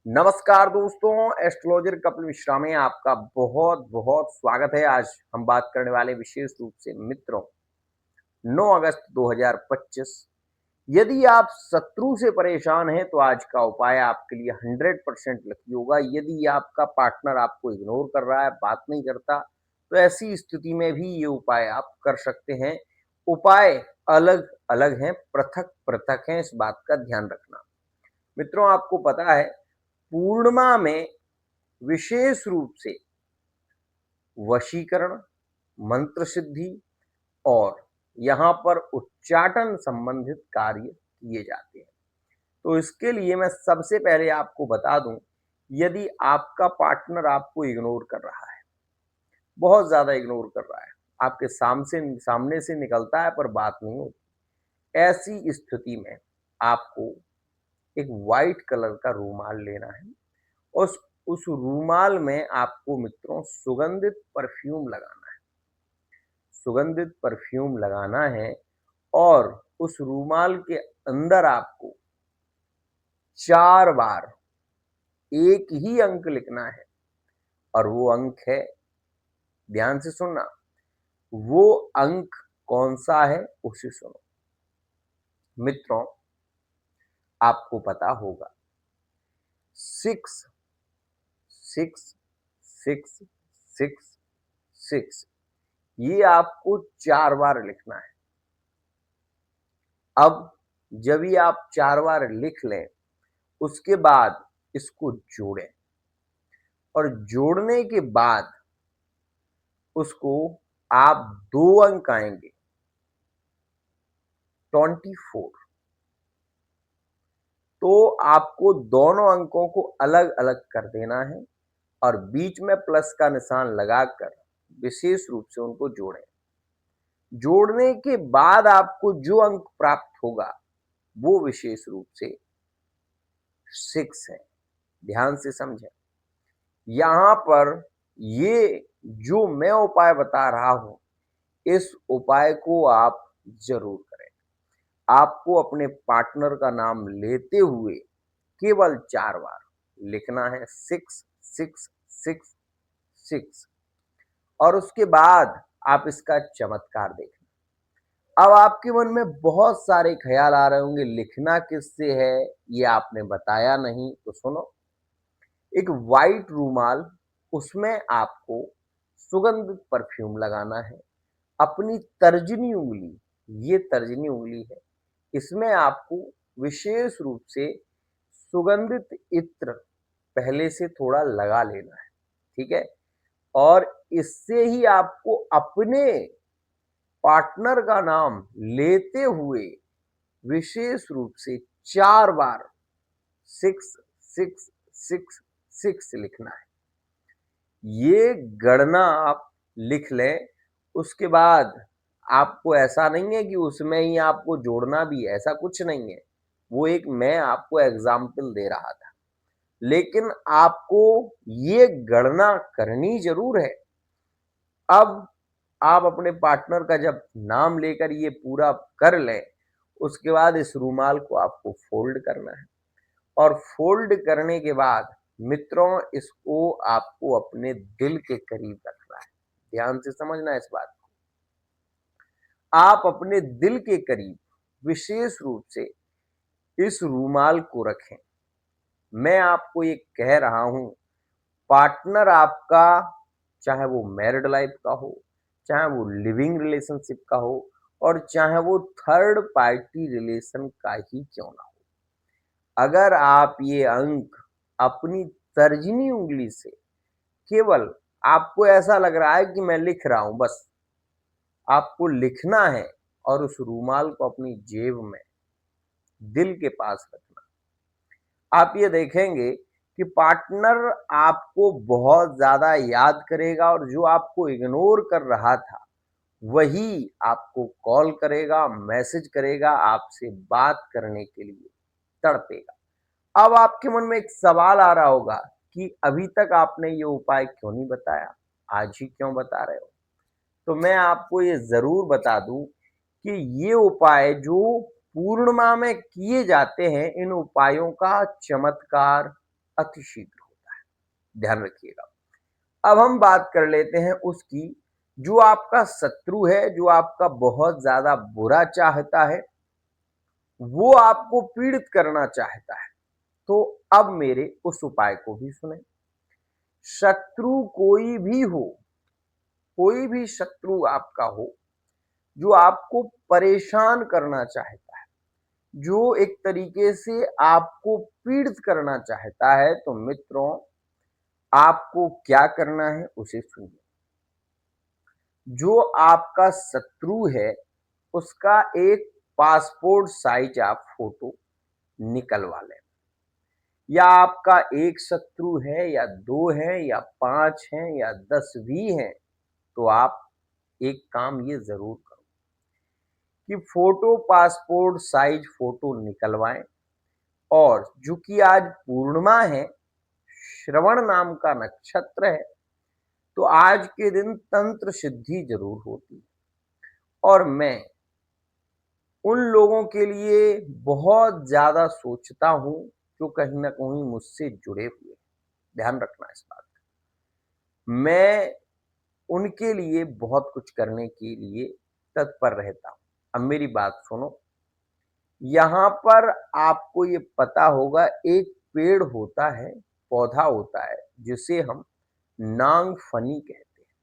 नमस्कार दोस्तों, एस्ट्रोलॉजर कपिल मिश्रा में आपका बहुत बहुत स्वागत है। आज हम बात करने वाले विशेष रूप से मित्रों 9 अगस्त 2025। यदि आप शत्रु से परेशान हैं तो आज का उपाय आपके लिए 100% लकी होगा। यदि आपका पार्टनर आपको इग्नोर कर रहा है, बात नहीं करता, तो ऐसी स्थिति में भी ये उपाय आप कर सकते हैं। उपाय अलग अलग हैं, पृथक पृथक हैं, इस बात का ध्यान रखना। मित्रों, आपको पता है पूर्णिमा में विशेष रूप से वशीकरण, मंत्र सिद्धि और यहाँ पर उच्चाटन संबंधित कार्य किए जाते हैं। तो इसके लिए मैं सबसे पहले आपको बता दूं, यदि आपका पार्टनर आपको इग्नोर कर रहा है, बहुत ज़्यादा इग्नोर कर रहा है, आपके सामने से निकलता है पर बात नहीं होती, ऐसी स्थिति में आपको एक वाइट कलर का रूमाल लेना है। उस रूमाल में आपको मित्रों सुगंधित परफ्यूम लगाना है और उस रूमाल के अंदर आपको 4 बार एक ही अंक लिखना है और वो अंक है, ध्यान से सुनना, वो अंक कौन सा है उसे सुनो। मित्रों, आपको पता होगा 6 6 6 6 6, ये आपको 4 बार लिखना है। अब जब ये आप 4 बार लिख लें, उसके बाद इसको जोड़ें और जोड़ने के बाद उसको आप 2 अंक आएंगे 24, तो आपको दोनों अंकों को अलग अलग कर देना है और बीच में प्लस का निशान लगाकर विशेष रूप से उनको जोड़ें। जोड़ने के बाद आपको जो अंक प्राप्त होगा वो विशेष रूप से 6 है। ध्यान से समझें, यहां पर ये जो मैं उपाय बता रहा हूं, इस उपाय को आप जरूर करें। आपको अपने पार्टनर का नाम लेते हुए केवल 4 बार लिखना है 6 6 6 6 और उसके बाद आप इसका चमत्कार देखना। अब आपके मन में बहुत सारे ख्याल आ रहे होंगे, लिखना किससे है, ये आपने बताया नहीं, तो सुनो। एक वाइट रूमाल, उसमें आपको सुगंधित परफ्यूम लगाना है। अपनी तर्जनी उंगली, ये तर्जनी उंगली है, इसमें आपको विशेष रूप से सुगंधित इत्र पहले से थोड़ा लगा लेना है, ठीक है। और इससे ही आपको अपने पार्टनर का नाम लेते हुए विशेष रूप से 4 बार 6 6 6 6 लिखना है। ये गणना आप लिख लें, उसके बाद आपको ऐसा नहीं है कि उसमें ही आपको जोड़ना भी है, ऐसा कुछ नहीं है। वो एक मैं आपको एग्जाम्पल दे रहा था, लेकिन आपको ये गणना करनी जरूर है। अब आप अपने पार्टनर का जब नाम लेकर ये पूरा कर लें, उसके बाद इस रूमाल को आपको फोल्ड करना है और फोल्ड करने के बाद मित्रों इसको आपको अपने दिल के करीब रखना है। ध्यान से समझना इस बात को। आप अपने दिल के करीब विशेष रूप से इस रूमाल को रखें। मैं आपको ये कह रहा हूं, पार्टनर आपका चाहे वो मैरिड लाइफ का हो, चाहे वो लिविंग रिलेशनशिप का हो और चाहे वो थर्ड पार्टी रिलेशन का ही क्यों ना हो, अगर आप ये अंक अपनी तर्जनी उंगली से, केवल आपको ऐसा लग रहा है कि मैं लिख रहा हूं, बस आपको लिखना है और उस रूमाल को अपनी जेब में दिल के पास रखना। आप ये देखेंगे कि पार्टनर आपको बहुत ज्यादा याद करेगा और जो आपको इग्नोर कर रहा था वही आपको कॉल करेगा, मैसेज करेगा, आपसे बात करने के लिए तड़पेगा। अब आपके मन में एक सवाल आ रहा होगा कि अभी तक आपने ये उपाय क्यों नहीं बताया, आज ही क्यों बता रहे हो। तो मैं आपको ये जरूर बता दूं कि ये उपाय जो पूर्णिमा में किए जाते हैं, इन उपायों का चमत्कार अतिशीघ्र होता है, ध्यान रखिएगा। अब हम बात कर लेते हैं उसकी, जो आपका शत्रु है, जो आपका बहुत ज्यादा बुरा चाहता है, वो आपको पीड़ित करना चाहता है। तो अब मेरे उस उपाय को भी सुने। शत्रु कोई भी हो, कोई भी शत्रु आपका हो, जो आपको परेशान करना चाहता है, जो एक तरीके से आपको पीड़ित करना चाहता है, तो मित्रों आपको क्या करना है उसे सुनिए। जो आपका शत्रु है, उसका एक पासपोर्ट साइज आप फोटो निकलवा लें। या आपका एक शत्रु है, या दो है, या 5 हैं, या 10 भी हैं, तो आप एक काम ये जरूर करो कि फोटो पासपोर्ट साइज फोटो निकलवाएं। और चूंकि आज पूर्णिमा है, श्रवण नाम का नक्षत्र है, तो आज के दिन तंत्र सिद्धि जरूर होती है। और मैं उन लोगों के लिए बहुत ज्यादा सोचता हूं जो कहीं ना कहीं मुझसे जुड़े हुए हैं। ध्यान रखना इस बात का। मैं उनके लिए बहुत कुछ करने के लिए तत्पर रहता हूं। अब मेरी बात सुनो। यहाँ पर आपको ये पता होगा, एक पेड़ होता है, पौधा होता है, जिसे हम नांगफनी कहते हैं।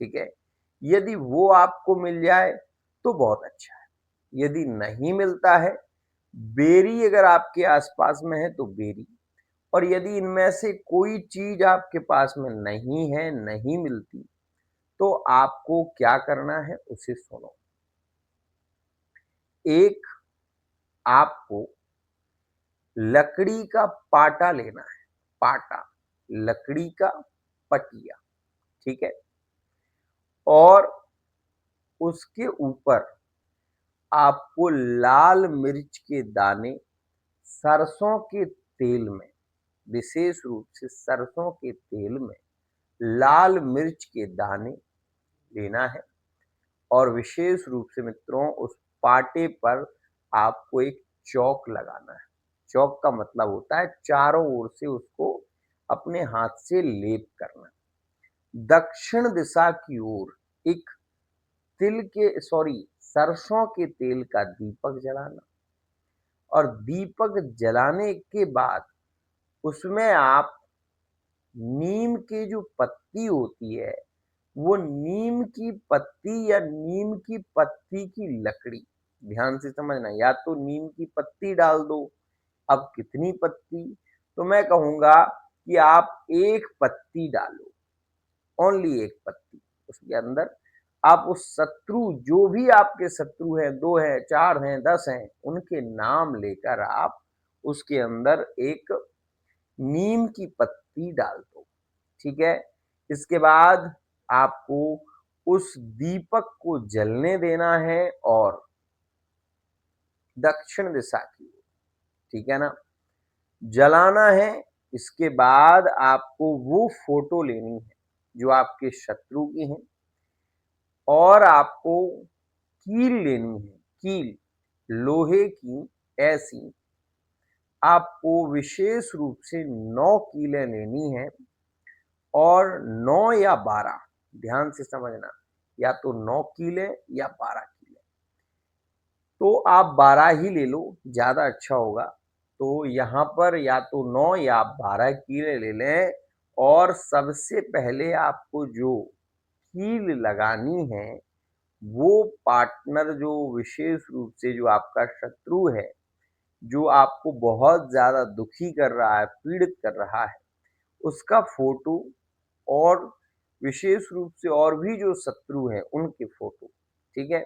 ठीक है। यदि वो आपको मिल जाए तो बहुत अच्छा है। यदि नहीं मिलता है, बेरी अगर आपके आसपास में है तो बेरी। और यदि इनमें से कोई चीज आपके पास में नहीं है, नहीं मिलती, तो आपको क्या करना है उसे सुनो। एक आपको लकड़ी का पाटा लेना है। पाटा, लकड़ी का पटिया। ठीक है। और उसके ऊपर आपको लाल मिर्च के दाने सरसों के तेल में, विशेष रूप से सरसों के तेल में लाल मिर्च के दाने लेना है। और विशेष रूप से मित्रों, उस पाटे पर आपको एक चौक लगाना है। चौक का मतलब होता है चारों ओर से उसको अपने हाथ से लेप करना। दक्षिण दिशा की ओर एक सरसों के तेल का दीपक जलाना। और दीपक जलाने के बाद उसमें आप नीम की जो पत्ती होती है, वो नीम की पत्ती या नीम की पत्ती की लकड़ी, ध्यान से समझना, या तो नीम की पत्ती डाल दो। अब कितनी पत्ती? तो मैं कहूंगा कि आप एक पत्ती डालो, ओनली एक पत्ती उसके अंदर। आप उस शत्रु, जो भी आपके शत्रु हैं, 2 हैं, 4 हैं, 10 हैं, उनके नाम लेकर आप उसके अंदर एक नीम की पत्ती डाल दो। ठीक है। इसके बाद आपको उस दीपक को जलने देना है, और दक्षिण दिशा की ओर, ठीक है ना, जलाना है। इसके बाद आपको वो फोटो लेनी है जो आपके शत्रु की है, और आपको कील लेनी है। कील लोहे की, ऐसी आपको विशेष रूप से 9 कीलें लेनी है। और 9 या 12, ध्यान से समझना, या तो 9 कीले या 12 कीले। तो आप 12 ही ले लो, ज्यादा अच्छा होगा। तो यहाँ पर या तो 9 या 12 कीले ले लें। और सबसे पहले आपको जो कील लगानी है, वो पार्टनर, जो विशेष रूप से जो आपका शत्रु है, जो आपको बहुत ज्यादा दुखी कर रहा है, पीड़ित कर रहा है, उसका फोटो। और विशेष रूप से और भी जो शत्रु हैं उनके फोटो। ठीक है।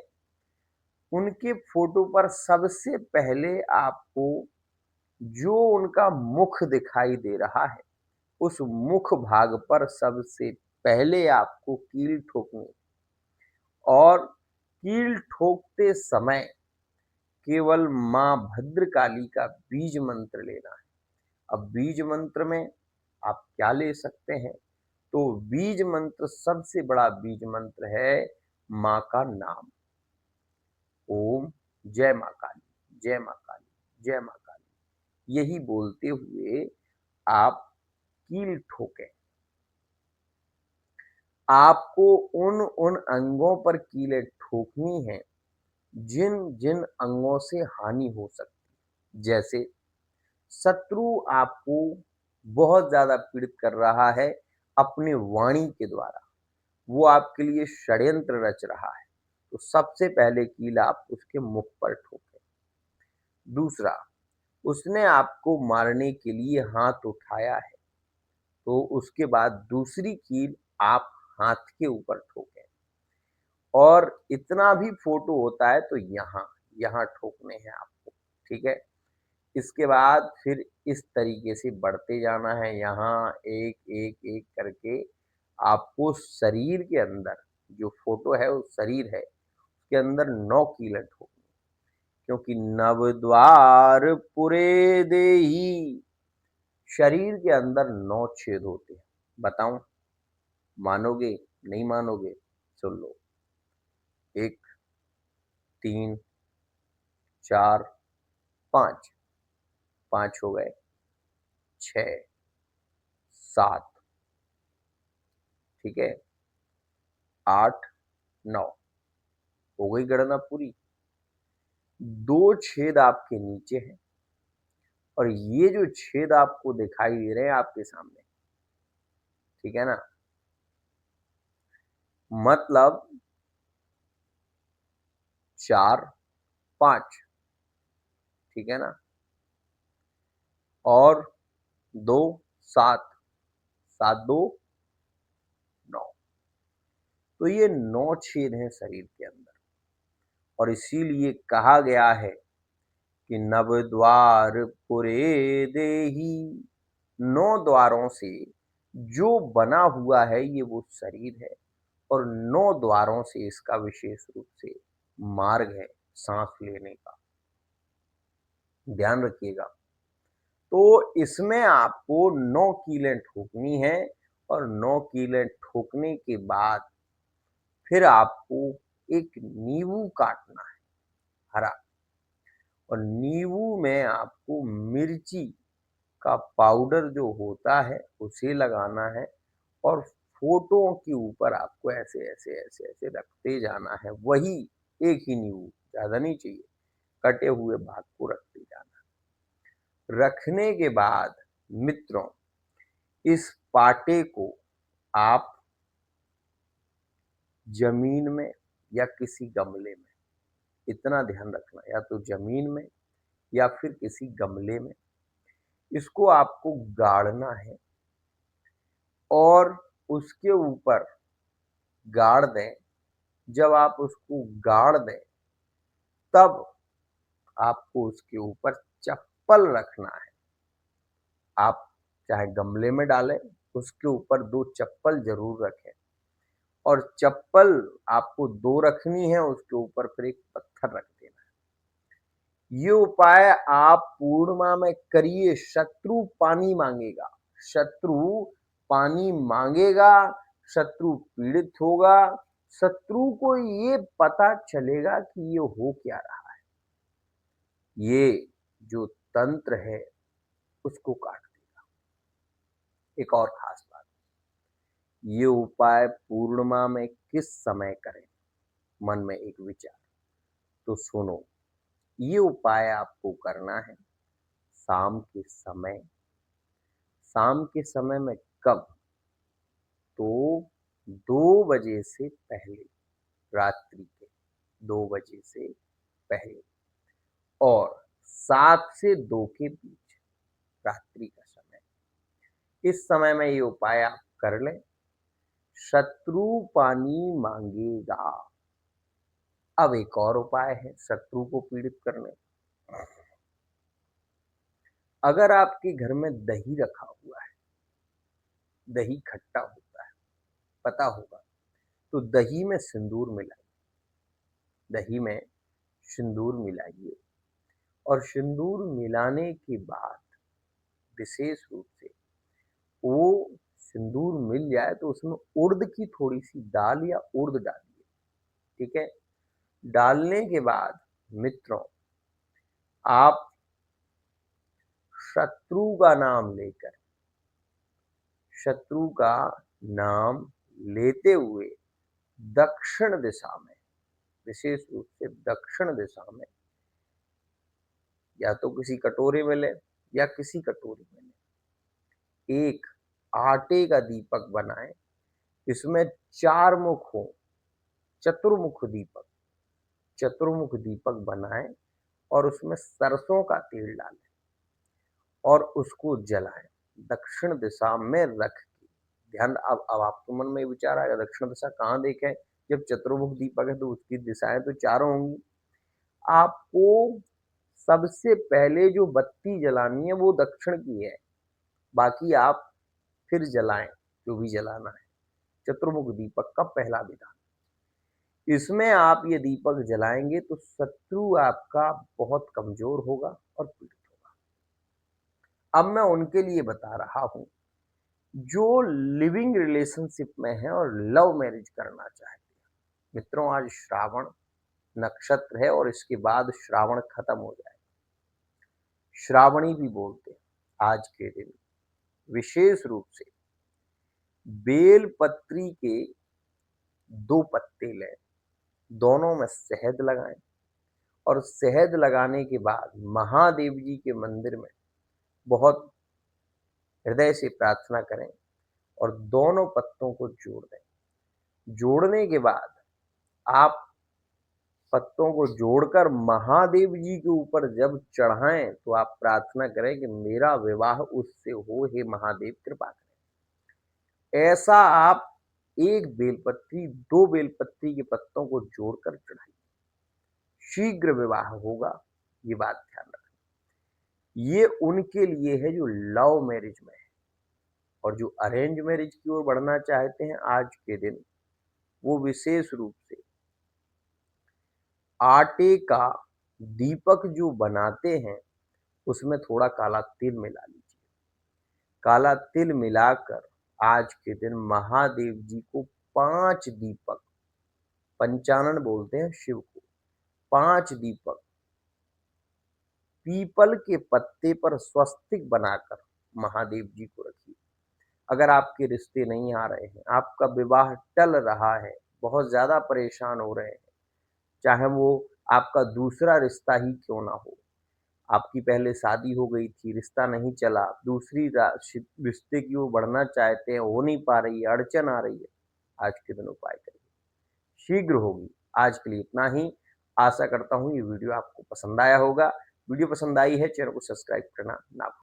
उनके फोटो पर सबसे पहले आपको जो उनका मुख दिखाई दे रहा है, उस मुख भाग पर सबसे पहले आपको कील ठोकनी। और कील ठोकते समय केवल मां भद्रकाली का बीज मंत्र लेना है। अब बीज मंत्र में आप क्या ले सकते हैं? तो बीज मंत्र, सबसे बड़ा बीज मंत्र है मां का नाम। ओम जय मां काली, जय मां काली, जय मां काली। यही बोलते हुए आप कील ठोकें। आपको उन उन अंगों पर कीलें ठोकनी है जिन जिन अंगों से हानि हो सकती। जैसे शत्रु आपको बहुत ज्यादा पीड़ित कर रहा है अपनी वाणी के द्वारा, वो आपके लिए षड्यंत्र रच रहा है, तो सबसे पहले कील आप उसके मुख पर ठोकें। दूसरा, उसने आपको मारने के लिए हाथ उठाया है, तो उसके बाद दूसरी कील आप हाथ के ऊपर ठोकें। और इतना भी फोटो होता है तो यहाँ यहाँ ठोकने हैं आपको, ठीक है। इसके बाद फिर इस तरीके से बढ़ते जाना है, यहाँ एक एक एक करके आपको शरीर के अंदर, जो फोटो है वो शरीर है, उसके अंदर 9 कीलें ठोकनी। क्योंकि नव द्वार पुरे देही, शरीर के अंदर 9 छेद होते हैं। बताऊं, मानोगे नहीं मानोगे? सुन लो। 1, 3, 4, 5, 5 हो गए, 6, 7, ठीक है, 8, 9 हो गई गणना पूरी। 2 छेद आपके नीचे हैं और ये जो छेद आपको दिखाई दे रहे हैं आपके सामने, ठीक है ना, मतलब 4, 5, ठीक है ना, और 2, 7, 7 2 9, तो ये 9 छेद हैं शरीर के अंदर। और इसीलिए कहा गया है कि नव द्वार पुरे देही, 9 द्वारों से जो बना हुआ है ये वो शरीर है, और 9 द्वारों से इसका विशेष रूप से मार्ग है सांस लेने का। ध्यान रखिएगा। तो इसमें आपको 9 कीलें ठोकनी है, और 9 कीलें ठोकने के बाद फिर आपको एक नींबू काटना है, हरा। और नींबू में आपको मिर्ची का पाउडर जो होता है उसे लगाना है, और फोटो के ऊपर आपको ऐसे ऐसे ऐसे ऐसे रखते जाना है। वही एक ही नींबू, ज्यादा नहीं चाहिए, कटे हुए भाग को रखते जाना। रखने के बाद मित्रों, इस पाटे को आप जमीन में या किसी गमले में, इतना ध्यान रखना, या तो जमीन में या फिर किसी गमले में इसको आपको गाड़ना है। और उसके ऊपर गाड़ दें। जब आप उसको गाड़ दें तब आपको उसके ऊपर चप्पल रखना है। आप चाहे गमले में डालें, उसके ऊपर 2 चप्पल जरूर रखें। और चप्पल आपको 2 रखनी है, उसके ऊपर फिर एक पत्थर रख देना है। ये उपाय आप पूर्णिमा में करिए। शत्रु पानी मांगेगा, शत्रु पानी मांगेगा, शत्रु पीड़ित होगा, शत्रु को ये पता चलेगा कि ये हो क्या रहा है, ये जो तंत्र है उसको काट देगा। एक और खास बात, ये उपाय पूर्णिमा में किस समय करें? मन में एक विचार, तो सुनो। ये उपाय आपको करना है शाम के समय। शाम के समय में कब? तो 2 बजे से पहले, रात्रि के 2 बजे से पहले, और 7 से 2 के बीच, रात्रि का समय। इस समय में ये उपाय आप कर लें, शत्रु पानी मांगेगा। अब एक और उपाय है शत्रु को पीड़ित करने। अगर आपके घर में दही रखा हुआ है, दही खट्टा होता है, पता होगा, तो दही में सिंदूर मिलाइए। दही में सिंदूर मिलाइए, और सिंदूर मिलाने के बाद विशेष रूप से वो सिंदूर मिल जाए तो उसमें उड़द की थोड़ी सी दाल या उड़द डालिए, ठीक है। डालने के बाद मित्रों, आप शत्रु का नाम लेकर शत्रु का नाम लेते हुए दक्षिण दिशा में, विशेष रूप से दक्षिण दिशा में, या तो किसी कटोरे में ले या किसी कटोरी में ले, एक आटे का दीपक बनाएं, इसमें 4 मुख हो, चतुर्मुख दीपक, चतुर्मुख दीपक बनाएं और उसमें सरसों का तेल डालें और उसको जलाएं दक्षिण दिशा में रख के। ध्यान, अब आपके मन में विचार आएगा दक्षिण दिशा कहाँ देखें, जब चतुर्मुख दीपक है तो उसकी दिशाएं तो चारों होंगी। आपको सबसे पहले जो बत्ती जलानी है वो दक्षिण की है, बाकी आप फिर जलाएं जो भी जलाना है। चतुर्मुख दीपक का पहला विधान, इसमें आप ये दीपक जलाएंगे तो शत्रु आपका बहुत कमजोर होगा और पीड़ित होगा। अब मैं उनके लिए बता रहा हूं जो लिविंग रिलेशनशिप में है और लव मैरिज करना चाहते हैं। मित्रों, आज श्रावण नक्षत्र है और इसके बाद श्रावण खत्म हो जाएगा। श्रावणी भी बोलते हैं। आज के दिन विशेष रूप से बेल पत्री के 2 पत्ते लें, दोनों में शहद लगाएं और शहद लगाने के बाद महादेव जी के मंदिर में बहुत हृदय से प्रार्थना करें और दोनों पत्तों को जोड़ दें। जोड़ने के बाद आप पत्तों को जोड़कर महादेव जी के ऊपर जब चढ़ाएं तो आप प्रार्थना करें कि मेरा विवाह उससे हो, हे महादेव कृपा करें। ऐसा आप 1 बेलपत्री 2 बेलपत्री के पत्तों को जोड़कर चढ़ाइए, शीघ्र विवाह होगा। ये बात ध्यान रखना। ये उनके लिए है जो लव मैरिज में है, और जो अरेंज मैरिज की ओर बढ़ना चाहते हैं आज के दिन, वो विशेष रूप से आटे का दीपक जो बनाते हैं उसमें थोड़ा काला तिल मिला लीजिए। काला तिल मिलाकर आज के दिन महादेव जी को 5 दीपक, पंचानन बोलते हैं शिव को, 5 दीपक पीपल के पत्ते पर स्वस्तिक बनाकर महादेव जी को रखिए। अगर आपके रिश्ते नहीं आ रहे हैं, आपका विवाह टल रहा है, बहुत ज्यादा परेशान हो रहे हैं, चाहे वो आपका दूसरा रिश्ता ही क्यों ना हो, आपकी पहले शादी हो गई थी, रिश्ता नहीं चला, दूसरी रिश्ते की ओर बढ़ना चाहते हैं, हो नहीं पा रही है, अड़चन आ रही है, आज के दिन उपाय करिए, शीघ्र होगी। आज के लिए इतना ही। आशा करता हूँ ये वीडियो आपको पसंद आया होगा। वीडियो पसंद आई है, चैनल को सब्सक्राइब करना ना भूलें।